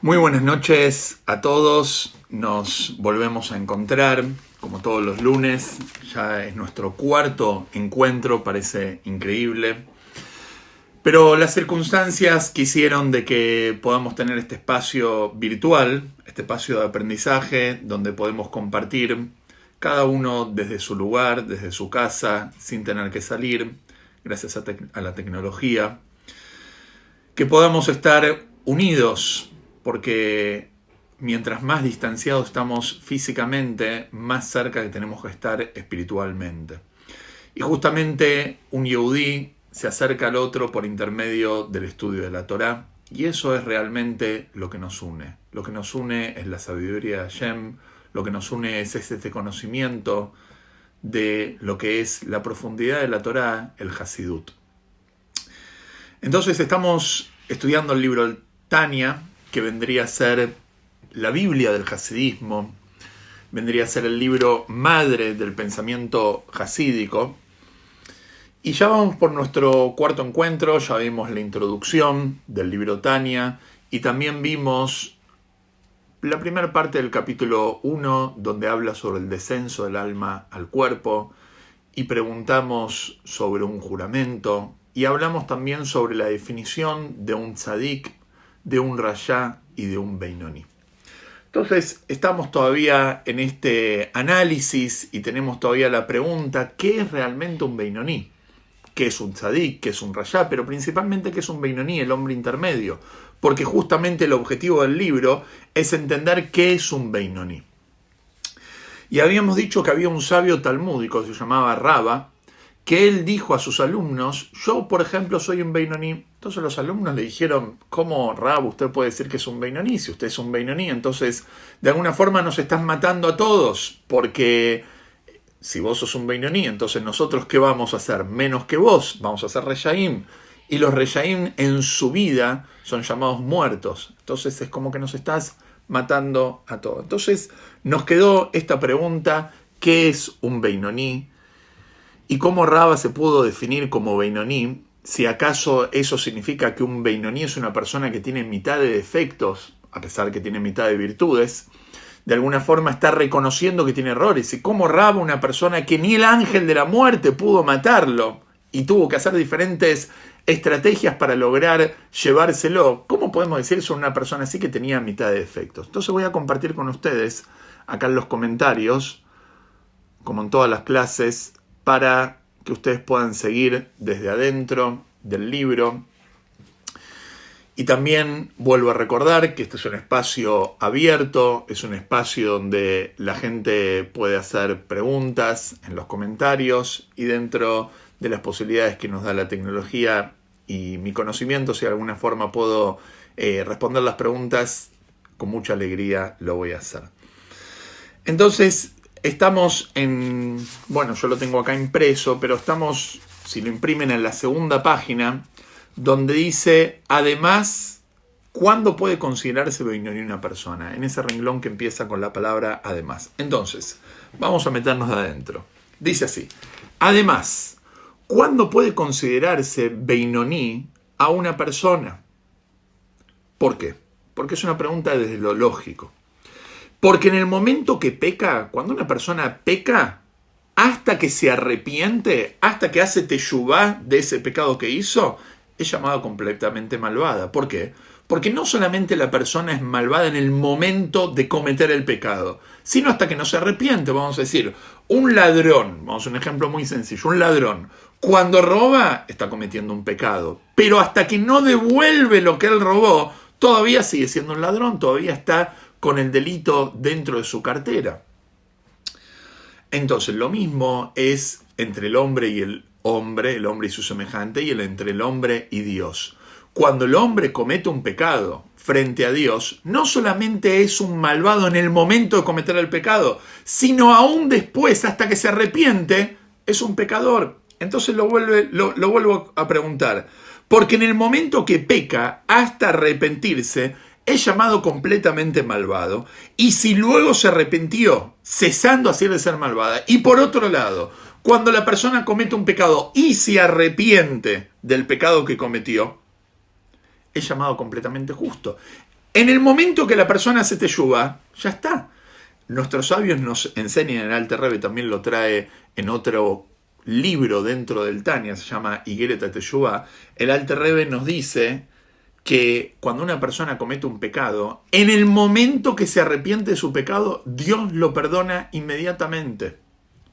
Muy buenas noches a todos, nos volvemos a encontrar como todos los lunes, ya es nuestro cuarto encuentro, parece increíble, pero las circunstancias quisieron de que podamos tener este espacio virtual, este espacio de aprendizaje donde podemos compartir cada uno desde su lugar, desde su casa, sin tener que salir, gracias a la tecnología, que podamos estar unidos. Porque mientras más distanciados estamos físicamente, más cerca que tenemos que estar espiritualmente. Y justamente un Yehudí se acerca al otro por intermedio del estudio de la Torá, y eso es realmente lo que nos une. Lo que nos une es la sabiduría de Hashem, lo que nos une es este conocimiento de lo que es la profundidad de la Torá, el Hasidut. Entonces estamos estudiando el libro Tanya, que vendría a ser la Biblia del hasidismo, vendría a ser el libro madre del pensamiento hasídico. Y ya vamos por nuestro cuarto encuentro, ya vimos la introducción del libro Tanya y también vimos la primera parte del capítulo 1, donde habla sobre el descenso del alma al cuerpo, y preguntamos sobre un juramento, y hablamos también sobre la definición de un tzadik, de un rayá y de un beinoni. Entonces estamos todavía en este análisis y tenemos todavía la pregunta: ¿qué es realmente un beinoni? ¿Qué es un tzadik? ¿Qué es un rayá? Pero principalmente, ¿qué es un beinoni, el hombre intermedio? Porque justamente el objetivo del libro es entender qué es un beinoni. Y habíamos dicho que había un sabio talmúdico, se llamaba Raba, que él dijo a sus alumnos: yo, por ejemplo, soy un beinoni. Entonces los alumnos le dijeron: ¿cómo, Rab, usted puede decir que es un beinoni? Si usted es un beinoni, entonces de alguna forma nos están matando a todos, porque si vos sos un beinoni, entonces nosotros ¿qué vamos a hacer? Menos que vos, vamos a ser reyaim. Y los reyaim en su vida son llamados muertos. Entonces es como que nos estás matando a todos. Entonces nos quedó esta pregunta: ¿qué es un beinoni? ¿Y cómo Raba se pudo definir como beinoni? Si acaso eso significa que un beinoni es una persona que tiene mitad de defectos, a pesar que tiene mitad de virtudes, de alguna forma está reconociendo que tiene errores. ¿Y cómo Raba, una persona que ni el ángel de la muerte pudo matarlo y tuvo que hacer diferentes estrategias para lograr llevárselo, cómo podemos decir sobre una persona así que tenía mitad de defectos? Entonces voy a compartir con ustedes acá en los comentarios, como en todas las clases, para que ustedes puedan seguir desde adentro del libro. Y también vuelvo a recordar que este es un espacio abierto, es un espacio donde la gente puede hacer preguntas en los comentarios, y dentro de las posibilidades que nos da la tecnología y mi conocimiento, si de alguna forma puedo responder las preguntas, con mucha alegría lo voy a hacer. Entonces, estamos en, bueno, yo lo tengo acá impreso, pero estamos, si lo imprimen, en la segunda página, donde dice: además, ¿cuándo puede considerarse beinoni una persona? En ese renglón que empieza con la palabra además. Entonces, vamos a meternos de adentro. Dice así: además, ¿cuándo puede considerarse beinoni a una persona? ¿Por qué? Porque es una pregunta desde lo lógico. Porque en el momento que peca, cuando una persona peca, hasta que se arrepiente, hasta que hace teshuvá de ese pecado que hizo, es llamada completamente malvada. ¿Por qué? Porque no solamente la persona es malvada en el momento de cometer el pecado, sino hasta que no se arrepiente. Vamos a decir, un ladrón, vamos a un ejemplo muy sencillo, un ladrón, cuando roba, está cometiendo un pecado, pero hasta que no devuelve lo que él robó, todavía sigue siendo un ladrón, todavía está con el delito dentro de su cartera. Entonces lo mismo es entre el hombre y su semejante, y entre el hombre y Dios. Cuando el hombre comete un pecado frente a Dios, no solamente es un malvado en el momento de cometer el pecado, sino aún después, hasta que se arrepiente, es un pecador. Entonces lo vuelvo a preguntar, porque en el momento que peca, hasta arrepentirse, es llamado completamente malvado, y si luego se arrepintió, cesando así de ser malvada, y por otro lado, cuando la persona comete un pecado y se arrepiente del pecado que cometió, es llamado completamente justo. En el momento que la persona hace teshuvá, ya está. Nuestros sabios nos enseñan, el Alter Rebbe también lo trae en otro libro dentro del Tania, se llama Igeret HaTeshuvá. El Alter Rebbe nos dice que cuando una persona comete un pecado, en el momento que se arrepiente de su pecado, Dios lo perdona inmediatamente.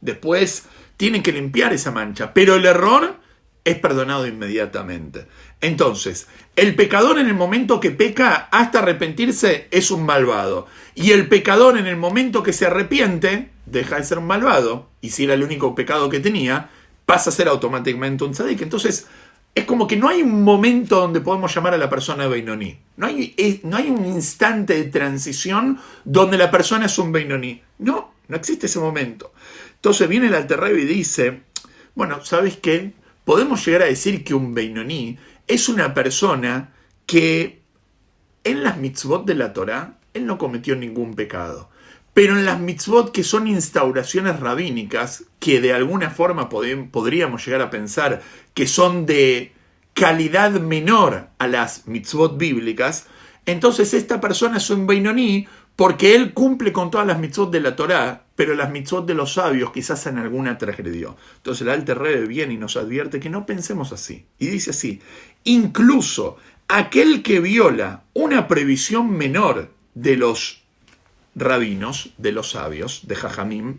Después tienen que limpiar esa mancha, pero el error es perdonado inmediatamente. Entonces, el pecador en el momento que peca hasta arrepentirse es un malvado. Y el pecador en el momento que se arrepiente deja de ser un malvado. Y si era el único pecado que tenía, pasa a ser automáticamente un tzadik. Entonces, es como que no hay un momento donde podemos llamar a la persona Beinoní. No hay un instante de transición donde la persona es un Beinoní. No existe ese momento. Entonces viene el Alter Rebbe y dice, bueno, ¿sabes qué? Podemos llegar a decir que un Beinoní es una persona que en las mitzvot de la Torá, él no cometió ningún pecado. Pero en las mitzvot que son instauraciones rabínicas, que de alguna forma podríamos llegar a pensar que son de calidad menor a las mitzvot bíblicas, entonces esta persona es un Beinoní porque él cumple con todas las mitzvot de la Torá, pero las mitzvot de los sabios quizás en alguna transgredió. Entonces el Alter Rebbe viene y nos advierte que no pensemos así. Y dice así, incluso aquel que viola una prohibición menor de los rabinos, de los sabios, de Jajamim,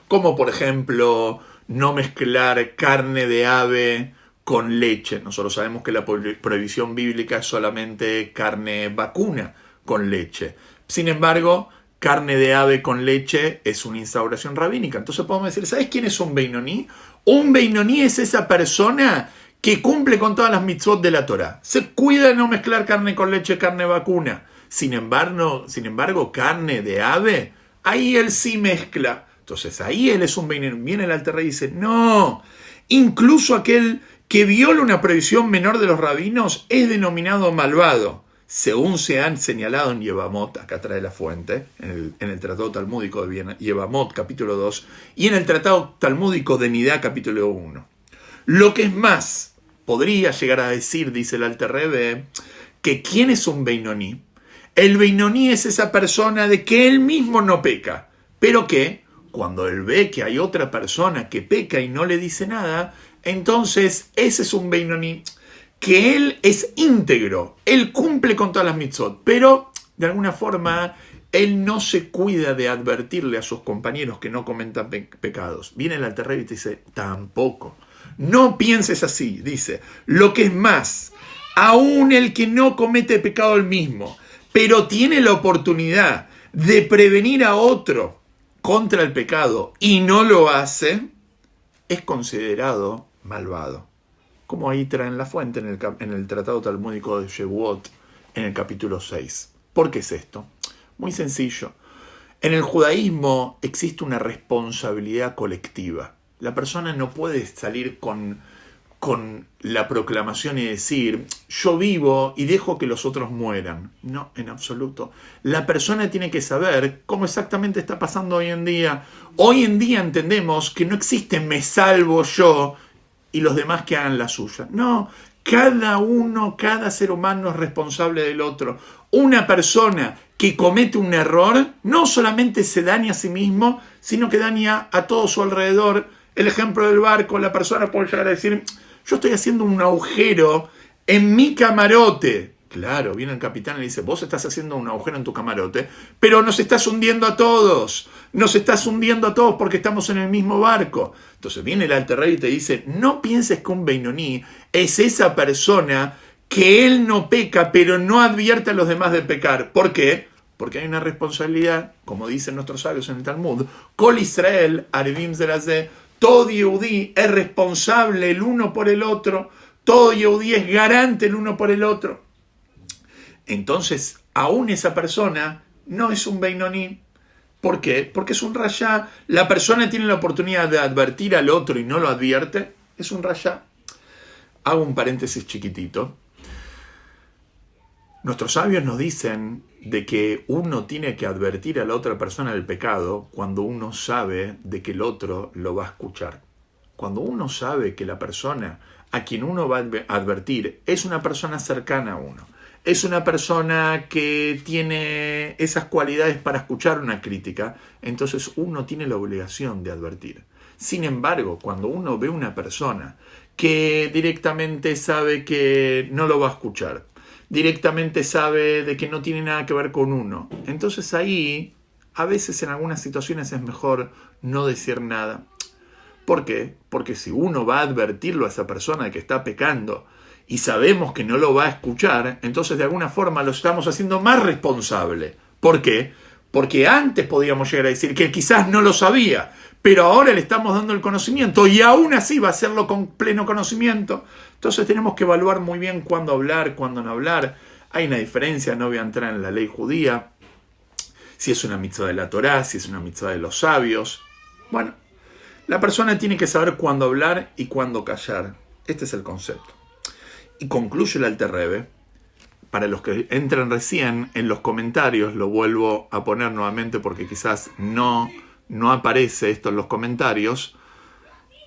como por ejemplo no mezclar carne de ave con leche. Nosotros sabemos que la prohibición bíblica es solamente carne vacuna con leche. Sin embargo, carne de ave con leche es una instauración rabínica. Entonces podemos decir, ¿sabes quién es un Beinoní? Un Beinoní es esa persona que cumple con todas las mitzvot de la Torá. Se cuida de no mezclar carne con leche, carne vacuna. Sin embargo, carne de ave, ahí él sí mezcla. Entonces ahí él es un Beinoní. Viene el Alter Rebbe y dice, no, incluso aquel que viola una prohibición menor de los rabinos es denominado malvado, según se han señalado en Yevamot, acá trae la fuente, en el Tratado Talmúdico de Yevamot, capítulo 2, y en el Tratado Talmúdico de Nidá, capítulo 1. Lo que es más, podría llegar a decir, dice el Alter Rebbe, que ¿quién es un Beinoní? El Beinoní es esa persona de que él mismo no peca, pero que cuando él ve que hay otra persona que peca y no le dice nada, entonces ese es un Beinoní, que él es íntegro, él cumple con todas las mitzvot, pero de alguna forma él no se cuida de advertirle a sus compañeros que no cometan pecados. Viene el Alter Rebbe y te dice, tampoco, no pienses así, dice, lo que es más, aún el que no comete pecado él mismo, pero tiene la oportunidad de prevenir a otro contra el pecado y no lo hace, es considerado malvado. Como ahí traen la fuente en el Tratado Talmúdico de Shevuot, en el capítulo 6. ¿Por qué es esto? Muy sencillo. En el judaísmo existe una responsabilidad colectiva. La persona no puede salir con la proclamación y decir, yo vivo y dejo que los otros mueran. No, en absoluto. La persona tiene que saber cómo exactamente está pasando hoy en día. Hoy en día entendemos que no existe me salvo yo y los demás que hagan la suya. No, cada ser humano es responsable del otro. Una persona que comete un error no solamente se daña a sí mismo, sino que daña a todo su alrededor. El ejemplo del barco, la persona puede llegar a decir, yo estoy haciendo un agujero en mi camarote. Claro, viene el capitán y le dice, vos estás haciendo un agujero en tu camarote, pero nos estás hundiendo a todos. Nos estás hundiendo a todos porque estamos en el mismo barco. Entonces viene el Alter Rebbe y te dice, no pienses que un Beinoní es esa persona que él no peca, pero no advierte a los demás de pecar. ¿Por qué? Porque hay una responsabilidad, como dicen nuestros sabios en el Talmud, Kol Israel, Arevim Zerazeh, todo Yehudí es responsable el uno por el otro, todo Yehudí es garante el uno por el otro. Entonces, aún esa persona no es un Beinoní. ¿Por qué? Porque es un rayá. La persona tiene la oportunidad de advertir al otro y no lo advierte. Es un rayá. Hago un paréntesis chiquitito. Nuestros sabios nos dicen de que uno tiene que advertir a la otra persona del pecado cuando uno sabe de que el otro lo va a escuchar. Cuando uno sabe que la persona a quien uno va a advertir es una persona cercana a uno. es una persona que tiene esas cualidades para escuchar una crítica, entonces uno tiene la obligación de advertir. Sin embargo, cuando uno ve una persona que directamente sabe que no lo va a escuchar, directamente sabe de que no tiene nada que ver con uno, entonces ahí, a veces en algunas situaciones es mejor no decir nada. ¿Por qué? Porque si uno va a advertirlo a esa persona de que está pecando y sabemos que no lo va a escuchar, entonces de alguna forma lo estamos haciendo más responsable. ¿Por qué? Porque antes podíamos llegar a decir que quizás no lo sabía, pero ahora le estamos dando el conocimiento y aún así va a hacerlo con pleno conocimiento. Entonces tenemos que evaluar muy bien cuándo hablar, cuándo no hablar. Hay una diferencia, no voy a entrar en la ley judía, si es una mitzvah de la Torá, si es una mitzvah de los sabios. Bueno, la persona tiene que saber cuándo hablar y cuándo callar. Este es el concepto. Y concluye el Alter Rebbe. Para los que entran recién, en los comentarios, lo vuelvo a poner nuevamente porque quizás no aparece esto en los comentarios.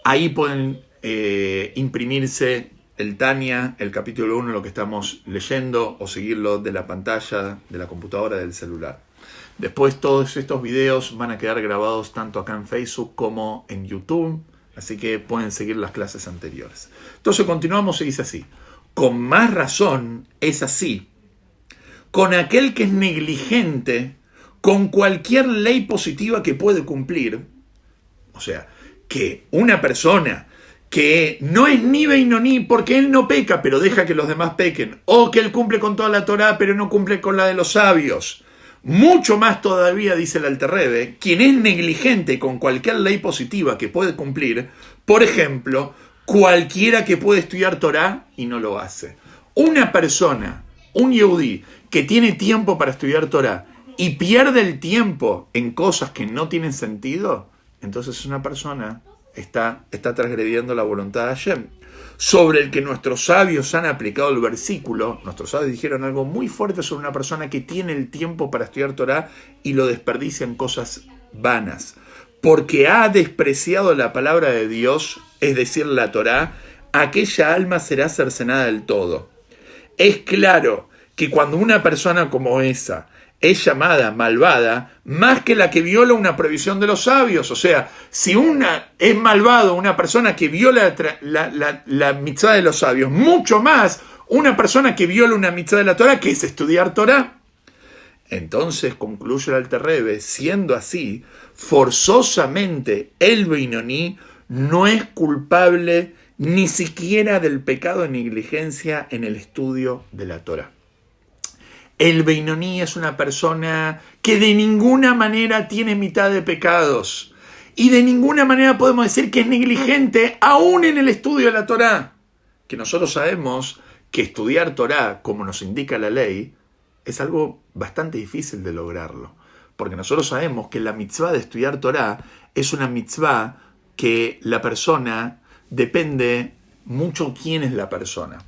Ahí pueden imprimirse el Tania, el capítulo 1, lo que estamos leyendo, o seguirlo de la pantalla, de la computadora, del celular. Después todos estos videos van a quedar grabados tanto acá en Facebook como en YouTube, así que pueden seguir las clases anteriores. Entonces continuamos y dice así: con más razón es así con aquel que es negligente con cualquier ley positiva que puede cumplir. O sea, que una persona que no es ni Beinoní porque él no peca, pero deja que los demás pequen, o que él cumple con toda la Torá, pero no cumple con la de los sabios. Mucho más todavía, dice el Alter Rebbe, quien es negligente con cualquier ley positiva que puede cumplir, por ejemplo, cualquiera que puede estudiar Torá y no lo hace. Una persona, un yehudí, que tiene tiempo para estudiar Torá y pierde el tiempo en cosas que no tienen sentido, entonces una persona está transgrediendo la voluntad de Hashem. Sobre el que nuestros sabios han aplicado el versículo, nuestros sabios dijeron algo muy fuerte sobre una persona que tiene el tiempo para estudiar Torá y lo desperdicia en cosas vanas. Porque ha despreciado la palabra de Dios, es decir, la Torá, aquella alma será cercenada del todo. Es claro que cuando una persona como esa es llamada malvada, más que la que viola una prohibición de los sabios. O sea, si una es malvado, una persona que viola la mitzvah de los sabios, mucho más una persona que viola una mitzvah de la Torá, que es estudiar Torá. Entonces, concluye el Alter Rebbe, siendo así, forzosamente el Beinoní no es culpable ni siquiera del pecado de negligencia en el estudio de la Torá. El Beinoní es una persona que de ninguna manera tiene mitad de pecados. Y de ninguna manera podemos decir que es negligente aún en el estudio de la Torá. Que nosotros sabemos que estudiar Torá, como nos indica la ley, es algo bastante difícil de lograrlo. Porque nosotros sabemos que la mitzvah de estudiar Torá es una mitzvah que la persona depende mucho quién es la persona.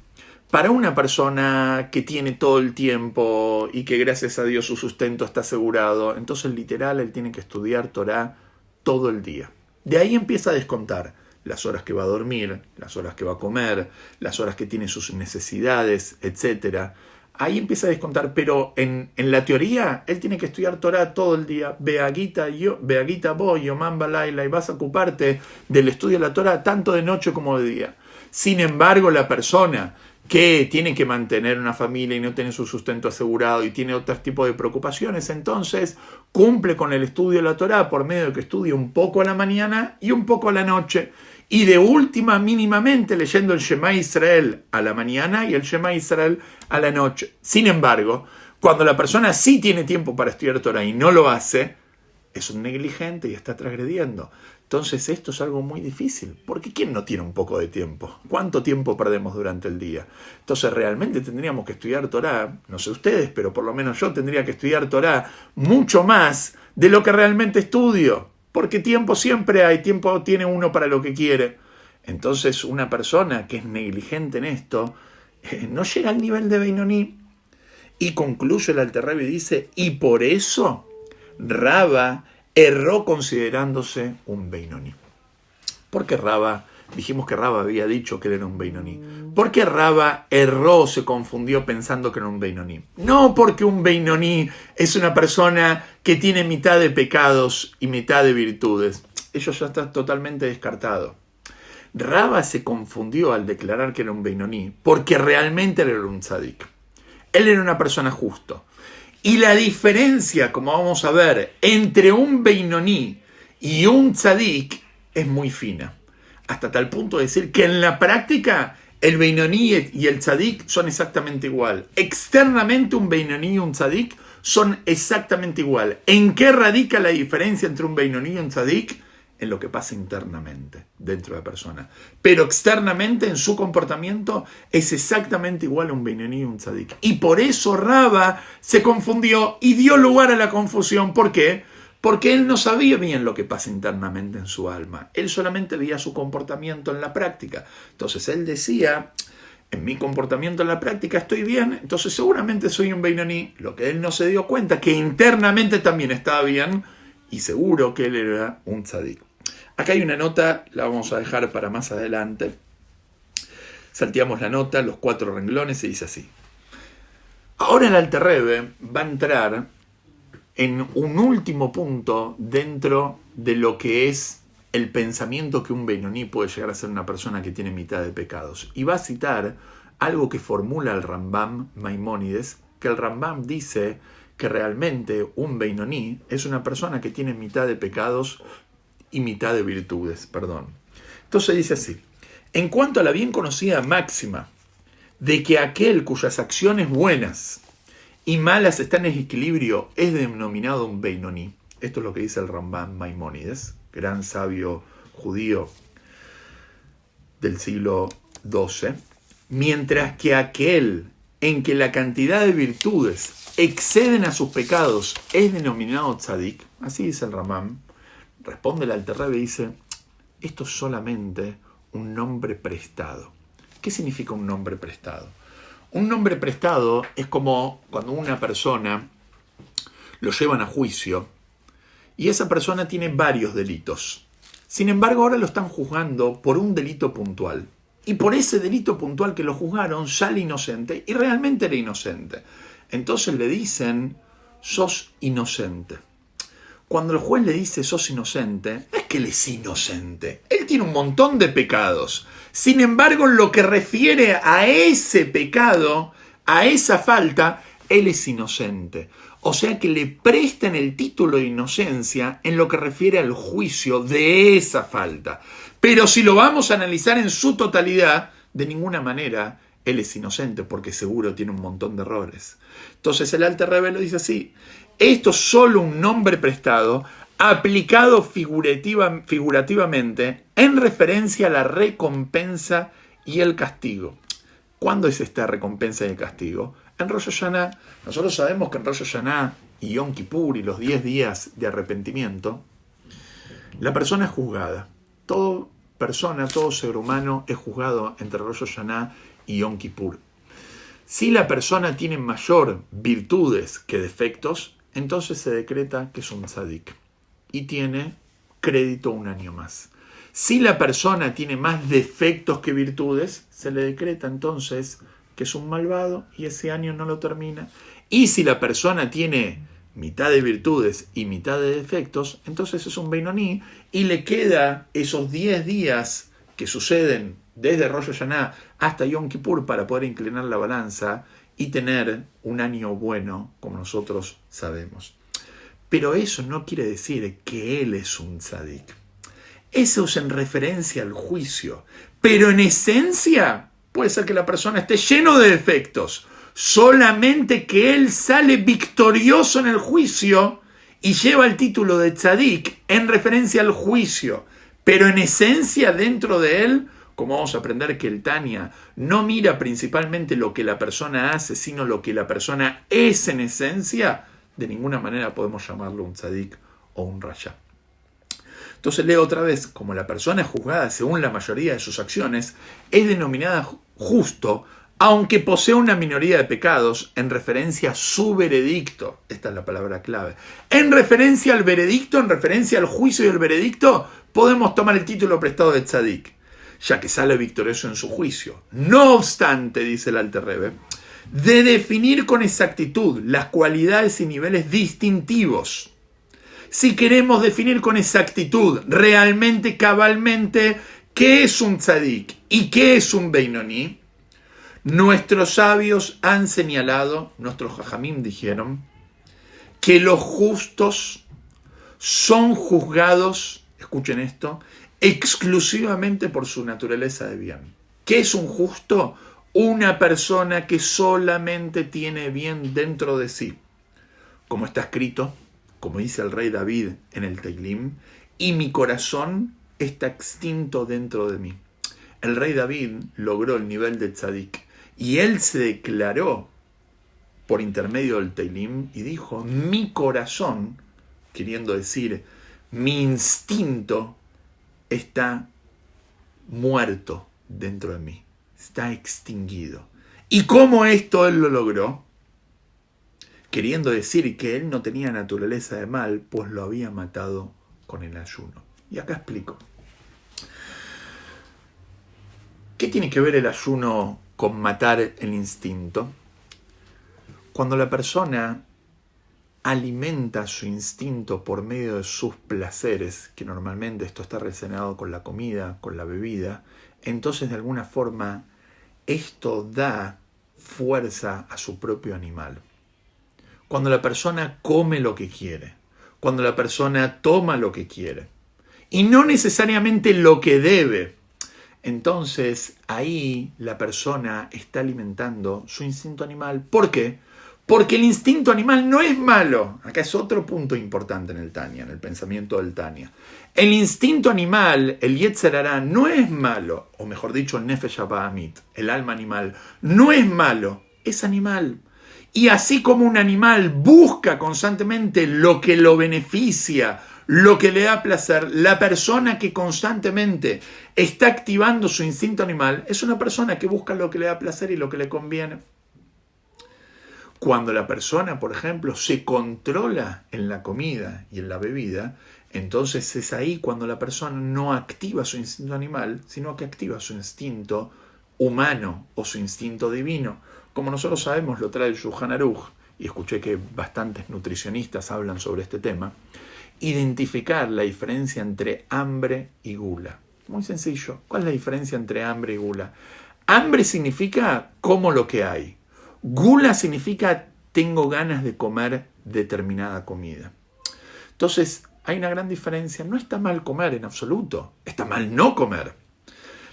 Para una persona que tiene todo el tiempo y que gracias a Dios su sustento está asegurado, entonces literal él tiene que estudiar Torá todo el día. De ahí empieza a descontar las horas que va a dormir, las horas que va a comer, las horas que tiene sus necesidades, etc. Ahí empieza a descontar, pero en la teoría él tiene que estudiar Torá todo el día. Beagita bo, yomam balayla, y vas a ocuparte del estudio de la Torá tanto de noche como de día. Sin embargo, la persona que tiene que mantener una familia y no tiene su sustento asegurado y tiene otros tipos de preocupaciones, entonces cumple con el estudio de la Torá por medio de que estudia un poco a la mañana y un poco a la noche. Y de última, mínimamente, leyendo el Shema Israel a la mañana y el Shema Israel a la noche. Sin embargo, cuando la persona sí tiene tiempo para estudiar Torá y no lo hace, es un negligente y está transgrediendo. Entonces esto es algo muy difícil, porque ¿quién no tiene un poco de tiempo? ¿Cuánto tiempo perdemos durante el día? Entonces realmente tendríamos que estudiar Torá, no sé ustedes, pero por lo menos yo tendría que estudiar Torá mucho más de lo que realmente estudio, porque tiempo siempre hay, tiempo tiene uno para lo que quiere. Entonces una persona que es negligente en esto no llega al nivel de Beinoní. Y concluye el Alter Rebbe y dice, y por eso Raba erró considerándose un Beinoní. ¿Por qué Raba dijimos que Raba había dicho que él era un Beinoní. ¿Por qué Raba erró, se confundió pensando que era un Beinoní? No porque un Beinoní es una persona que tiene mitad de pecados y mitad de virtudes. Eso ya está totalmente descartado. Raba se confundió al declarar que era un Beinoní porque realmente él era un tzadik. Él era una persona justa. Y la diferencia, como vamos a ver, entre un Beinoní y un tzadik es muy fina. Hasta tal punto de decir que en la práctica el Beinoní y el tzadik son exactamente igual. Externamente un Beinoní y un tzadik son exactamente igual. ¿En qué radica la diferencia entre un Beinoní y un tzadik? En lo que pasa internamente dentro de la persona. Pero externamente en su comportamiento es exactamente igual a un Beinoní y un tzadik. Y por eso Raba se confundió y dio lugar a la confusión. ¿Por qué? Porque él no sabía bien lo que pasa internamente en su alma. Él solamente veía su comportamiento en la práctica. Entonces él decía, en mi comportamiento en la práctica estoy bien, entonces seguramente soy un Beinoní. Lo que él no se dio cuenta, que internamente también estaba bien, y seguro que él era un tzadik. Acá hay una nota, la vamos a dejar para más adelante. Salteamos la nota, los 4 renglones, y dice así. Ahora el Alter Rebbe va a entrar en un último punto dentro de lo que es el pensamiento que un Beinoní puede llegar a ser una persona que tiene mitad de pecados. Y va a citar algo que formula el Rambam Maimónides, que el Rambam dice que realmente un Beinoní es una persona que tiene mitad de pecados y mitad de virtudes, Entonces dice así, en cuanto a la bien conocida máxima de que aquel cuyas acciones buenas y malas están en equilibrio es denominado un Beinoní. Esto es lo que dice el Rambam Maimónides, gran sabio judío del siglo XII, mientras que aquel en que la cantidad de virtudes exceden a sus pecados es denominado tzadik, así dice el Rambam. Responde el Alter Rebbe y dice, esto es solamente un nombre prestado. ¿Qué significa un nombre prestado? Un nombre prestado es como cuando una persona lo llevan a juicio y esa persona tiene varios delitos. Sin embargo, ahora lo están juzgando por un delito puntual. Y por ese delito puntual que lo juzgaron sale inocente y realmente era inocente. Entonces le dicen, sos inocente. Cuando el juez le dice sos inocente, no es que él es inocente. Él tiene un montón de pecados. Sin embargo, en lo que refiere a ese pecado, a esa falta, él es inocente. O sea que le prestan el título de inocencia en lo que refiere al juicio de esa falta. Pero si lo vamos a analizar en su totalidad, de ninguna manera él es inocente porque seguro tiene un montón de errores. Entonces el Alter Rebbe lo dice así. Esto es solo un nombre prestado aplicado figurativamente en referencia a la recompensa y el castigo. ¿Cuándo es esta recompensa y el castigo? En Rosh Hashanah. Nosotros sabemos que en Rosh Hashanah y Yom Kippur y los 10 días de arrepentimiento, la persona es juzgada. Todo ser humano es juzgado entre Rosh Hashanah y Yom Kippur. Si la persona tiene mayor virtudes que defectos, entonces se decreta que es un tzadik y tiene crédito un año más. Si la persona tiene más defectos que virtudes, se le decreta entonces que es un malvado y ese año no lo termina. Y si la persona tiene mitad de virtudes y mitad de defectos, entonces es un Beinoní y le queda esos 10 días que suceden desde Rosh Hashanah hasta Yom Kippur para poder inclinar la balanza y tener un año bueno, como nosotros sabemos. Pero eso no quiere decir que él es un tzadik. Eso es en referencia al juicio. Pero en esencia puede ser que la persona esté lleno de defectos. Solamente que él sale victorioso en el juicio y lleva el título de tzadik en referencia al juicio. Pero en esencia dentro de él, como vamos a aprender que el Tania no mira principalmente lo que la persona hace, sino lo que la persona es en esencia, de ninguna manera podemos llamarlo un tzadik o un rasha. Entonces leo otra vez, como la persona es juzgada según la mayoría de sus acciones, es denominada justo, aunque posee una minoría de pecados, en referencia a su veredicto. Esta es la palabra clave. En referencia al veredicto, en referencia al juicio y el veredicto, podemos tomar el título prestado de tzadik. ya que sale victorioso en su juicio. No obstante, dice el Alter Rebbe, de definir con exactitud las cualidades y niveles distintivos. Si queremos definir con exactitud, realmente, cabalmente, qué es un tzadik y qué es un beinoní, nuestros sabios han señalado, nuestros jajamim dijeron, que los justos son juzgados, escuchen esto, exclusivamente por su naturaleza de bien. ¿Qué es un justo? Una persona que solamente tiene bien dentro de sí. Como está escrito, como dice el rey David en el Teilim, y mi corazón está extinto dentro de mí. El rey David logró el nivel de tzadik y él se declaró por intermedio del Teilim y dijo, mi corazón, queriendo decir, mi instinto está muerto dentro de mí, está extinguido. ¿Y cómo esto él lo logró? Queriendo decir que él no tenía naturaleza de mal, pues lo había matado con el ayuno. Y acá explico. ¿Qué tiene que ver el ayuno con matar el instinto? Cuando la persona alimenta su instinto por medio de sus placeres, que normalmente esto está relacionado con la comida, con la bebida, entonces de alguna forma esto da fuerza a su propio animal. Cuando la persona come lo que quiere, cuando la persona toma lo que quiere, y no necesariamente lo que debe, entonces ahí la persona está alimentando su instinto animal. ¿Por qué? Porque el instinto animal no es malo. Acá es otro punto importante en el Tanya, en el pensamiento del Tanya. El instinto animal, el Yetzer Hará, no es malo, o mejor dicho, el Nefesh Haba'amit, el alma animal, no es malo, es animal. Y así como un animal busca constantemente lo que lo beneficia, lo que le da placer, la persona que constantemente está activando su instinto animal es una persona que busca lo que le da placer y lo que le conviene. Cuando la persona, por ejemplo, se controla en la comida y en la bebida, entonces es ahí cuando la persona no activa su instinto animal, sino que activa su instinto humano o su instinto divino. Como nosotros sabemos, lo trae el Shulchan Aruch, y escuché que bastantes nutricionistas hablan sobre este tema, identificar la diferencia entre hambre y gula. Muy sencillo. ¿Cuál es la diferencia entre hambre y gula? Hambre significa como lo que hay. Gula significa tengo ganas de comer determinada comida. Entonces, hay una gran diferencia. No está mal comer en absoluto. Está mal no comer.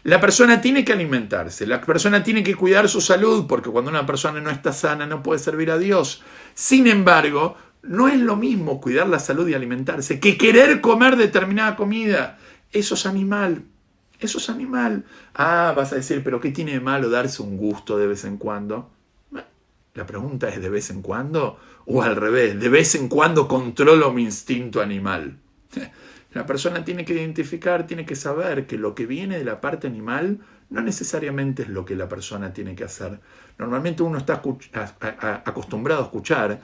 La persona tiene que alimentarse. La persona tiene que cuidar su salud, porque cuando una persona no está sana no puede servir a Dios. Sin embargo, no es lo mismo cuidar la salud y alimentarse que querer comer determinada comida. Eso es animal. Eso es animal. Ah, vas a decir, pero ¿qué tiene de malo darse un gusto de vez en cuando? La pregunta es, ¿de vez en cuando? O al revés, ¿de vez en cuando controlo mi instinto animal? La persona tiene que identificar, tiene que saber que lo que viene de la parte animal no necesariamente es lo que la persona tiene que hacer. Normalmente uno está acostumbrado a escuchar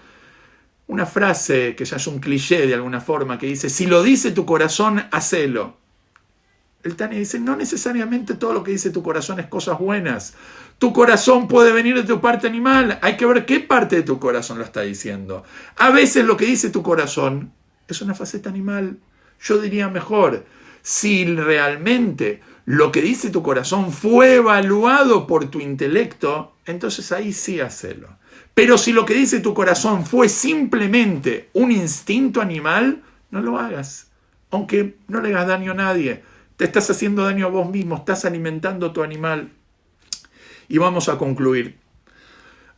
una frase que ya es un cliché de alguna forma, que dice, si lo dice tu corazón, hacelo. El Tanya dice, no necesariamente todo lo que dice tu corazón es cosas buenas. Tu corazón puede venir de tu parte animal. Hay que ver qué parte de tu corazón lo está diciendo. A veces lo que dice tu corazón es una faceta animal. Yo diría mejor, si realmente lo que dice tu corazón fue evaluado por tu intelecto, entonces ahí sí hacelo. Pero si lo que dice tu corazón fue simplemente un instinto animal, no lo hagas. Aunque no le hagas daño a nadie. Te estás haciendo daño a vos mismo, estás alimentando tu animal. Y vamos a concluir.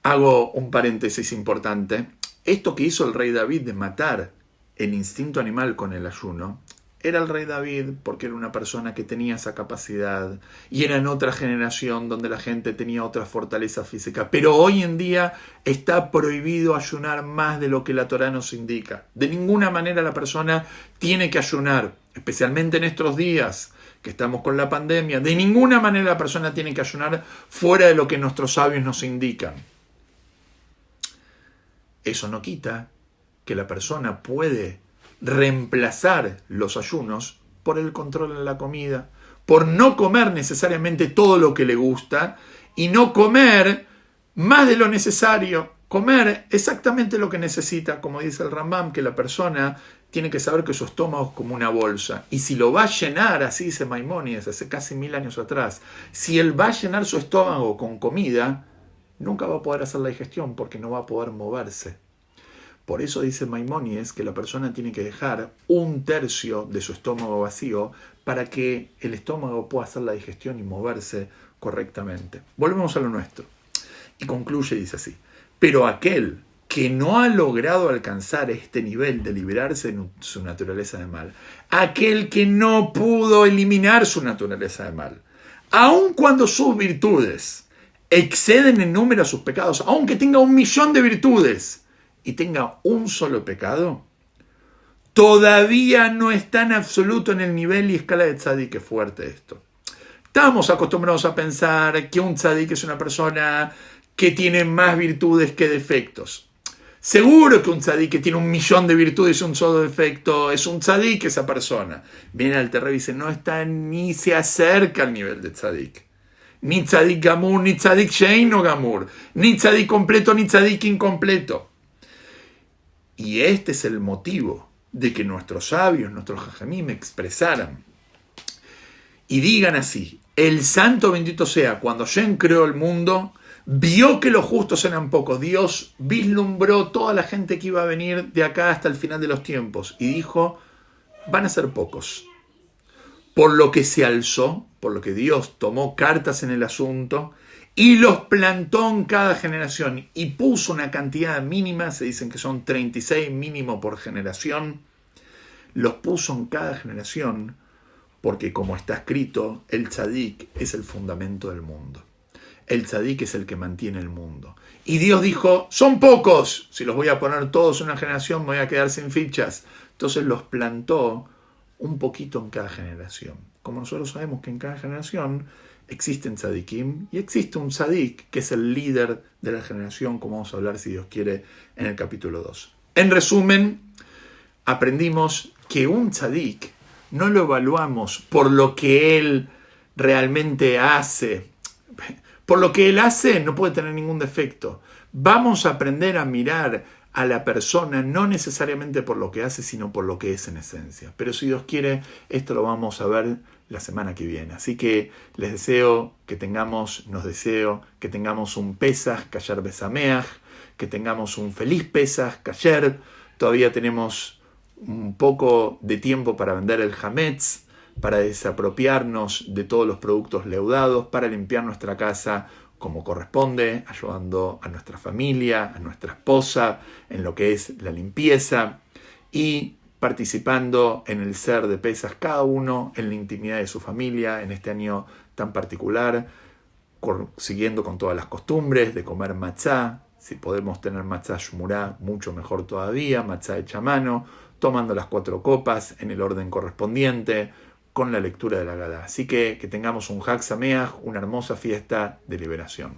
Hago un paréntesis importante. Esto que hizo el rey David de matar el instinto animal con el ayuno, era el rey David porque era una persona que tenía esa capacidad y era en otra generación donde la gente tenía otra fortaleza física. Pero hoy en día está prohibido ayunar más de lo que la Torá nos indica. De ninguna manera la persona tiene que ayunar, especialmente en estos días que estamos con la pandemia. De ninguna manera la persona tiene que ayunar fuera de lo que nuestros sabios nos indican. Eso no quita que la persona puede reemplazar los ayunos por el control en la comida, por no comer necesariamente todo lo que le gusta y no comer más de lo necesario, comer exactamente lo que necesita, como dice el Rambam, que la persona tiene que saber que su estómago es como una bolsa, y si lo va a llenar, así dice Maimónides hace casi 1000 años atrás, si él va a llenar su estómago con comida, nunca va a poder hacer la digestión porque no va a poder moverse. Por eso dice Maimónides que la persona tiene que dejar 1/3 de su estómago vacío para que el estómago pueda hacer la digestión y moverse correctamente. Volvemos a lo nuestro. Y concluye y dice así: pero aquel que no ha logrado alcanzar este nivel de liberarse de su naturaleza de mal, aquel que no pudo eliminar su naturaleza de mal, aun cuando sus virtudes exceden en número a sus pecados, aunque tenga 1.000.000 de virtudes y tenga un solo pecado, todavía no está en absoluto en el nivel y escala de tzadik. Qué fuerte esto. Estamos acostumbrados a pensar que un tzadik es una persona que tiene más virtudes que defectos. Seguro que un tzadik que tiene 1.000.000 de virtudes y un solo defecto es un tzadik esa persona. Viene al Terreb y dice, no está ni se acerca al nivel de tzadik. Ni tzadik gamur, ni tzadik sheino gamur, ni tzadik completo, ni tzadik incompleto. Y este es el motivo de que nuestros sabios, nuestros jajamim expresaran y digan así: el santo bendito sea, cuando Hashem creó el mundo, vio que los justos eran pocos. Dios vislumbró toda la gente que iba a venir de acá hasta el final de los tiempos y dijo, van a ser pocos. Por lo que se alzó, por lo que Dios tomó cartas en el asunto y los plantó en cada generación y puso una cantidad mínima, se dicen que son 36 mínimo por generación, los puso en cada generación porque, como está escrito, el tzadik es el fundamento del mundo. El tzadik es el que mantiene el mundo. Y Dios dijo, son pocos, si los voy a poner todos en una generación me voy a quedar sin fichas. Entonces los plantó un poquito en cada generación. Como nosotros sabemos que en cada generación existen tzadikim y existe un tzadik que es el líder de la generación, como vamos a hablar, si Dios quiere, en el capítulo 2. En resumen, aprendimos que un tzadik no lo evaluamos por lo que él realmente hace. Por lo que él hace no puede tener ningún defecto. Vamos a aprender a mirar a la persona no necesariamente por lo que hace, sino por lo que es en esencia. Pero si Dios quiere, esto lo vamos a ver la semana que viene. Así que les deseo que tengamos un Pesach Kasher Besameach, que tengamos un feliz Pesach Kasher. Todavía tenemos un poco de tiempo para vender el Hametz, para desapropiarnos de todos los productos leudados, para limpiar nuestra casa como corresponde, ayudando a nuestra familia, a nuestra esposa, en lo que es la limpieza y participando en el ser de Pesach, cada uno en la intimidad de su familia, en este año tan particular, siguiendo con todas las costumbres de comer matzá. Si podemos tener matzá shmurá, mucho mejor todavía, matzá hecha a mano, tomando las 4 copas en el orden correspondiente, con la lectura de la Gadá. Así que tengamos un Hag Sameach, una hermosa fiesta de liberación.